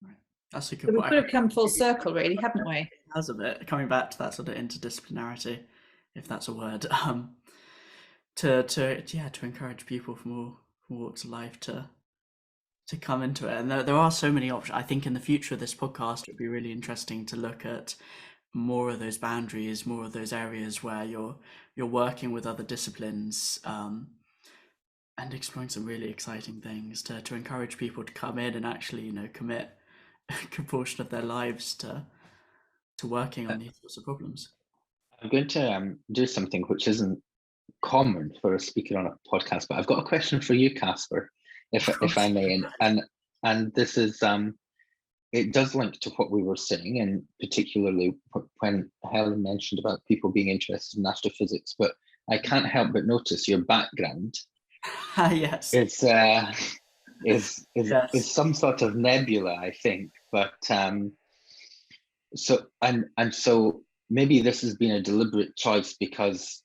Right. That's a good So point. we've sort of come full circle, really, haven't we? As of it, coming back to that sort of interdisciplinarity, if that's a word, to encourage people from all walks of life to come into it. And there are so many options. I think in the future of this podcast, it would be really interesting to look at more of those boundaries, more of those areas where you're working with other disciplines, and exploring some really exciting things to encourage people to come in and actually, you know, commit a good portion of their lives to working on these sorts of problems. I'm going to do something which isn't common for a speaker on a podcast, but I've got a question for you, Casper, if I may, and this is it does link to what we were saying, and particularly when Helen mentioned about people being interested in astrophysics. But I can't help but notice your background. Yes, is some sort of nebula, I think. But so maybe this has been a deliberate choice because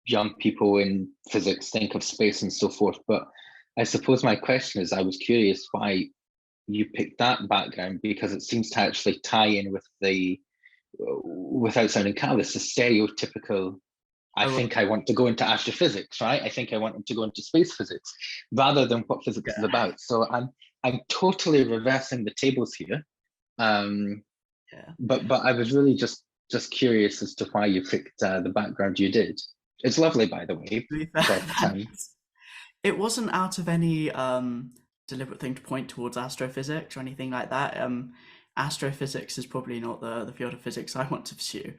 young people in physics think of space and so forth. But I suppose my question is, I was curious why you picked that background, because it seems to actually tie in with the, without sounding callous, the stereotypical, I think I want to go into astrophysics, right? I think I want to go into space physics, rather than what physics is about. So I'm totally reversing the tables here. But I was really just curious as to why you picked the background you did. It's lovely, by the way. But, it wasn't out of any deliberate thing to point towards astrophysics or anything like that. Astrophysics is probably not the field of physics I want to pursue.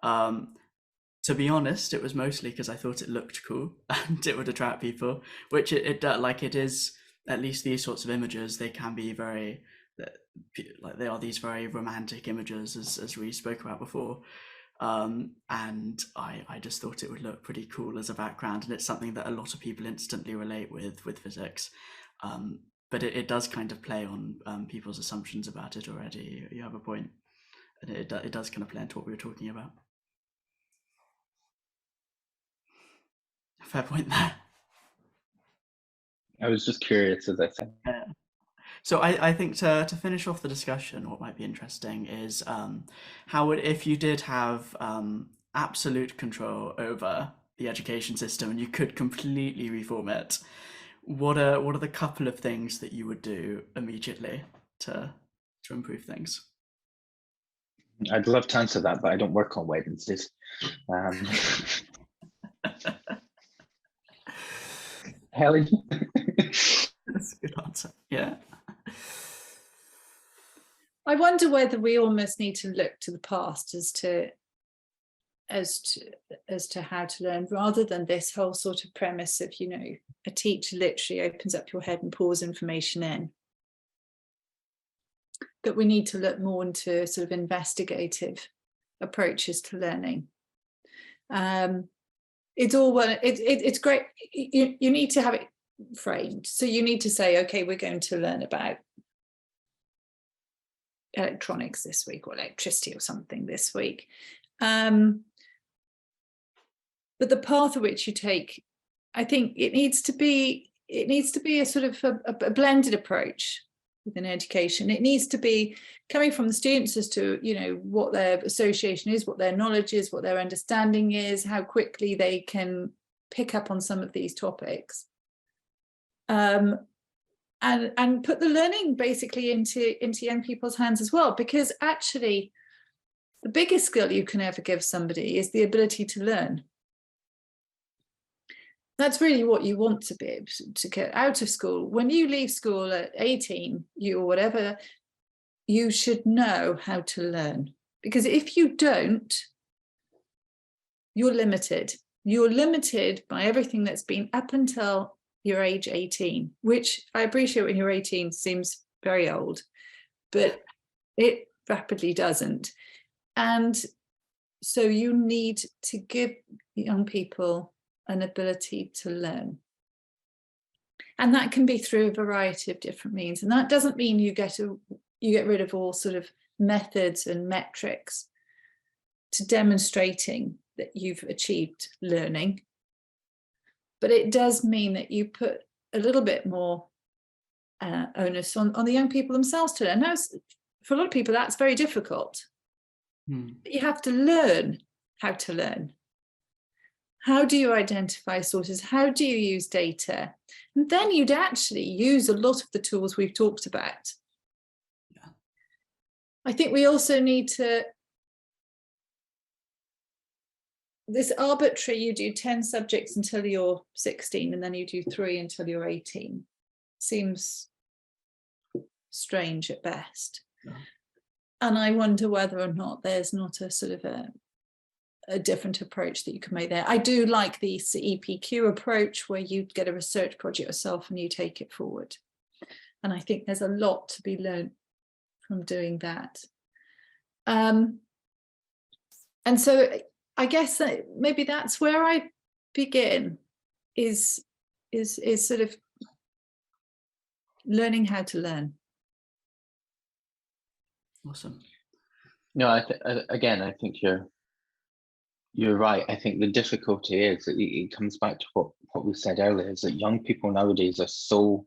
To be honest, it was mostly because I thought it looked cool and it would attract people, which it is. At least these sorts of images, they can be very, like, they are these very romantic images, as we spoke about before. And I just thought it would look pretty cool as a background, and it's something that a lot of people instantly relate with physics. But it does kind of play on people's assumptions about it already. You have a point, and it does kind of play into what we were talking about. Fair point there. I was just curious, as I said. Yeah. So I think to finish off the discussion, what might be interesting is how would, if you did have absolute control over the education system and you could completely reform it, what are the couple of things that you would do immediately to improve things? I'd love to answer that, but I don't work on Wednesdays. Helen? That's a good answer. Yeah. I wonder whether we almost need to look to the past as to how to learn, rather than this whole sort of premise of, you know, a teacher literally opens up your head and pours information in. That we need to look more into sort of investigative approaches to learning. It's all well, it's great. You need to have it framed. So you need to say, okay, we're going to learn about electronics this week, or electricity or something this week. But the path at which you take, I think it needs to be a sort of a blended approach within education. It needs to be coming from the students as to, you know, what their association is, what their knowledge is, what their understanding is, how quickly they can pick up on some of these topics. And put the learning basically into young people's hands as well, because actually the biggest skill you can ever give somebody is the ability to learn. That's really what you want to be able to get out of school. When you leave school at 18, you or whatever, you should know how to learn. Because if you don't, you're limited. You're limited by everything that's been up until your age 18, which I appreciate when you're 18 seems very old, but it rapidly doesn't. And so you need to give young people an ability to learn. And that can be through a variety of different means. And that doesn't mean you get rid of all sort of methods and metrics to demonstrating that you've achieved learning. But it does mean that you put a little bit more onus on the young people themselves to learn. Now, for a lot of people, that's very difficult. But you have to learn how to learn. How do you identify sources? How do you use data? And then you'd actually use a lot of the tools we've talked about. Yeah. I think we also need to, this arbitrary, you do 10 subjects until you're 16 and then you do 3 until you're 18, seems strange at best. Yeah. And I wonder whether or not there's not a sort of a different approach that you can make there. I do like the EPQ approach where you get a research project yourself and you take it forward. And I think there's a lot to be learned from doing that. And so I guess that maybe that's where I begin, is sort of learning how to learn. Awesome. No, I think you're right. I think the difficulty is that it comes back to what we said earlier, is that young people nowadays are so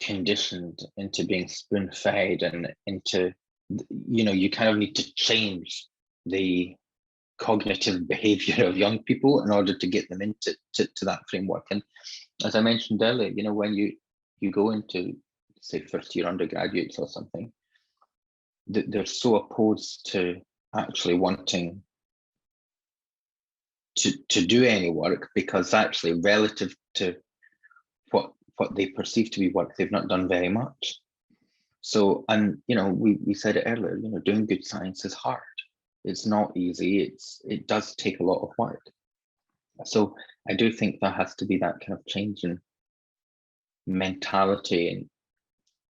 conditioned into being spoon-fed and into, you kind of need to change the cognitive behavior of young people in order to get them into that framework. And as I mentioned earlier, when you go into, say, first-year undergraduates or something, they're so opposed to actually wanting to do any work, because actually relative to what they perceive to be work, they've not done very much. So, and we said it earlier, doing good science is hard. It's not easy. It does take a lot of work. So I do think there has to be that kind of change in mentality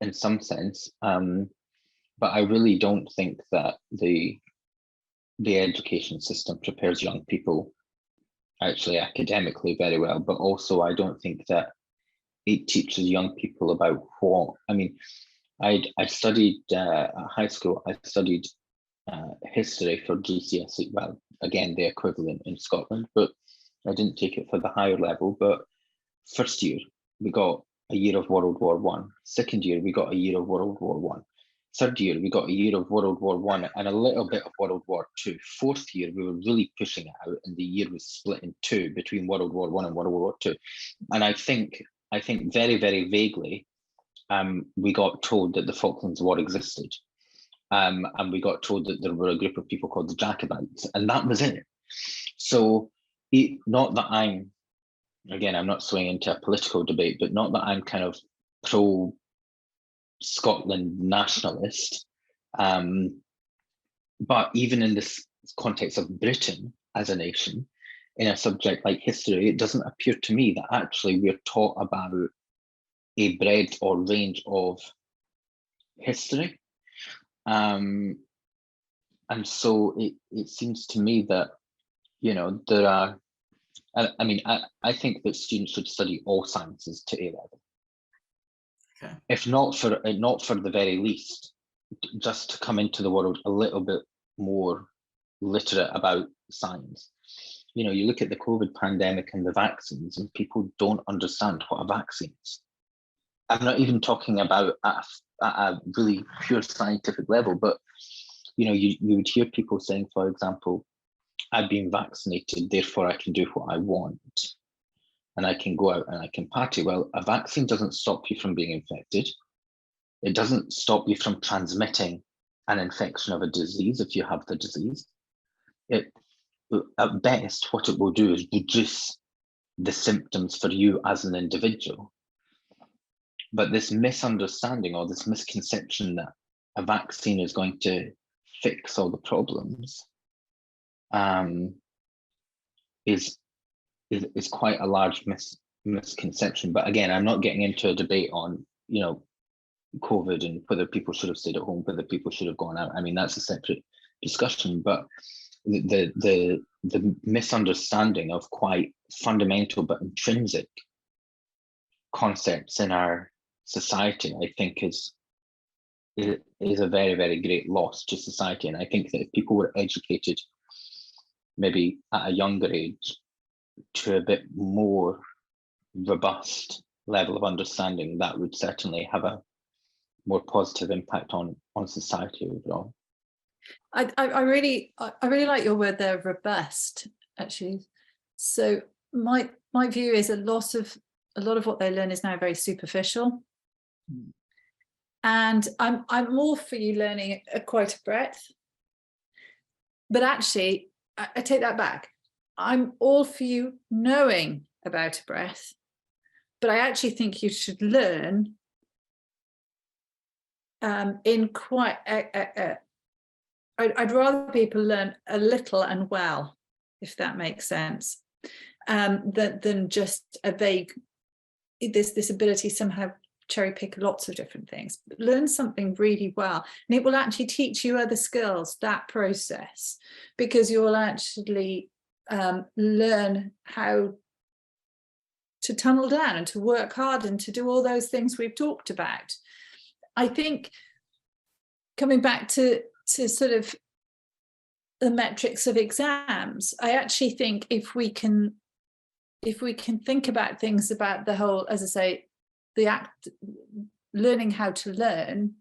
in some sense. But I really don't think that the education system prepares young people actually academically very well, but also I don't think that it teaches young people about what, I studied at high school, I studied history for GCSE, well, again, the equivalent in Scotland, but I didn't take it for the higher level. But first year, we got a year of World War I. Second year, we got a year of World War I. Third year, we got a year of World War I and a little bit of World War II. Fourth year, we were really pushing it out, and the year was split in two between World War I and World War II. And I think very, very vaguely, we got told that the Falklands War existed. And we got told that there were a group of people called the Jacobites, and that was it. So not that I'm not swinging into a political debate, but not that I'm kind of pro Scotland nationalist, but even in this context of Britain as a nation, in a subject like history, it doesn't appear to me that actually we're taught about a breadth or range of history. And so it seems to me that, there are, I think that students should study all sciences to A level. Okay. If not for the very least, just to come into the world a little bit more literate about science. You look at the COVID pandemic and the vaccines, and people don't understand what a vaccine is. I'm not even talking about at a really pure scientific level, but you would hear people saying, for example, I've been vaccinated, therefore I can do what I want, and I can go out and I can party. Well, a vaccine doesn't stop you from being infected. It doesn't stop you from transmitting an infection of a disease if you have the disease. At best, what it will do is reduce the symptoms for you as an individual. But this misunderstanding or this misconception that a vaccine is going to fix all the problems is quite a large misconception. But again, I'm not getting into a debate on, you know, COVID and whether people should have stayed at home, whether people should have gone out. I mean, that's a separate discussion. But the misunderstanding of quite fundamental but intrinsic concepts in our society, I think, is a very, very great loss to society. And I think that if people were educated maybe at a younger age to a bit more robust level of understanding, that would certainly have a more positive impact on society overall. I really like your word there, robust, actually. So my view is a lot of what they learn is now very superficial. And I'm all for you learning quite a breadth. But actually, I take that back. I'm all for you knowing about a breadth, but I actually think you should learn in quite I'd rather people learn a little and well, if that makes sense, than just a vague, this ability to somehow cherry pick lots of different things. But learn something really well, and it will actually teach you other skills, that process, because you'll actually learn how to tunnel down and to work hard and to do all those things we've talked about. I think, coming back to sort of the metrics of exams, I actually think if we can think about things about the whole, as I say, learning how to learn,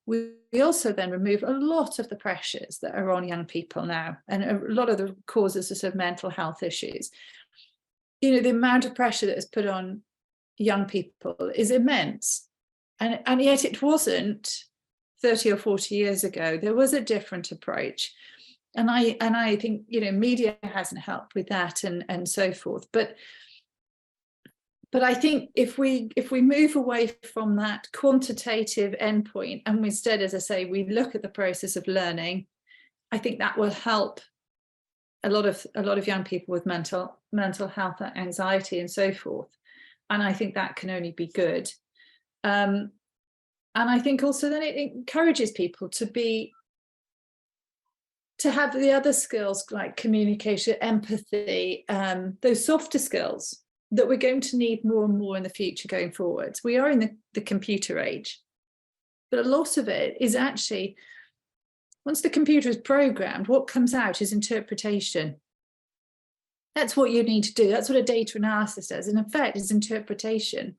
we also then remove a lot of the pressures that are on young people now, and a lot of the causes of sort of mental health issues. You know, the amount of pressure that is put on young people is immense, and yet it wasn't 30 or 40 years ago. There was a different approach, and I think, you know, media hasn't helped with that, and so forth. But I think if we move away from that quantitative endpoint, and instead, as I say, we look at the process of learning, I think that will help a lot of young people with mental health, anxiety, and so forth. And I think that can only be good. And I think also then it encourages people to have the other skills like communication, empathy, those softer skills that we're going to need more and more in the future going forwards. We are in the computer age, but a lot of it is actually, once the computer is programmed, what comes out is interpretation. That's what you need to do. That's what a data analysis does. In effect, is interpretation.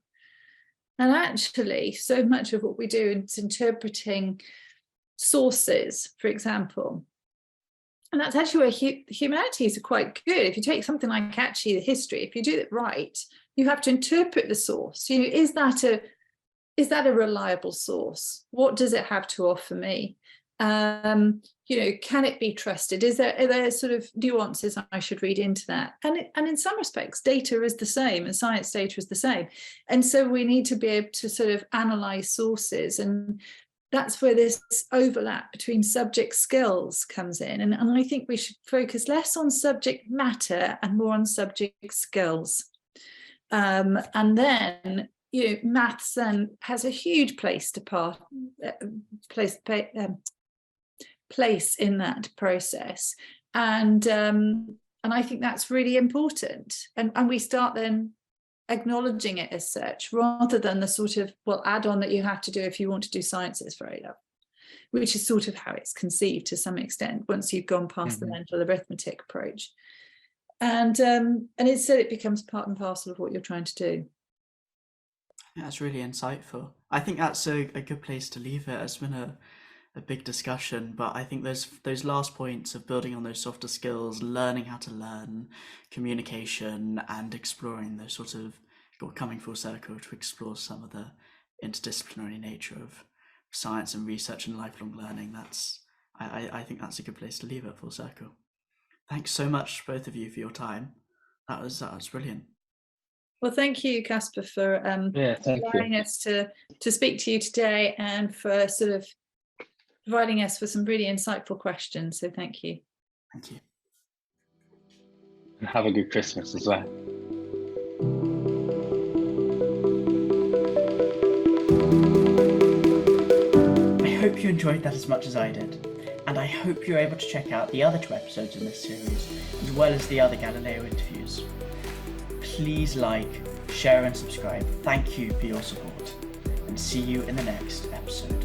And actually, so much of what we do is interpreting sources, for example. And that's actually where humanities are quite good. If you take something like actually the history, if you do it right, you have to interpret the source. You know, is that a reliable source? What does it have to offer me? You know, can it be trusted? Are there sort of nuances I should read into that? And in some respects, data is the same, and science data is the same. And so we need to be able to sort of analyze sources, and that's where this overlap between subject skills comes in. And I think we should focus less on subject matter and more on subject skills. And then, you know, maths then has a huge place place in that process, and I think that's really important, and we start then acknowledging it as such, rather than the sort of, well, add-on that you have to do if you want to do sciences for A-level, which is sort of how it's conceived to some extent once you've gone past the mental arithmetic approach, and instead it becomes part and parcel of what you're trying to do. That's really insightful. I think that's a good place to leave it. It's been a big discussion, but I think those last points of building on those softer skills, learning how to learn, communication, and exploring those sort of, or coming full circle to explore some of the interdisciplinary nature of science and research and lifelong learning. I think that's a good place to leave it, full circle. Thanks so much, both of you, for your time. That was brilliant. Well, thank you, Casper, for Thank allowing you. us to speak to you today and for sort of providing us with some really insightful questions. So thank you. Thank you. And have a good Christmas as well. I hope you enjoyed that as much as I did, and I hope you're able to check out the other 2 episodes in this series, as well as the other Galileo interviews. Please like, share and subscribe. Thank you for your support, and see you in the next episode.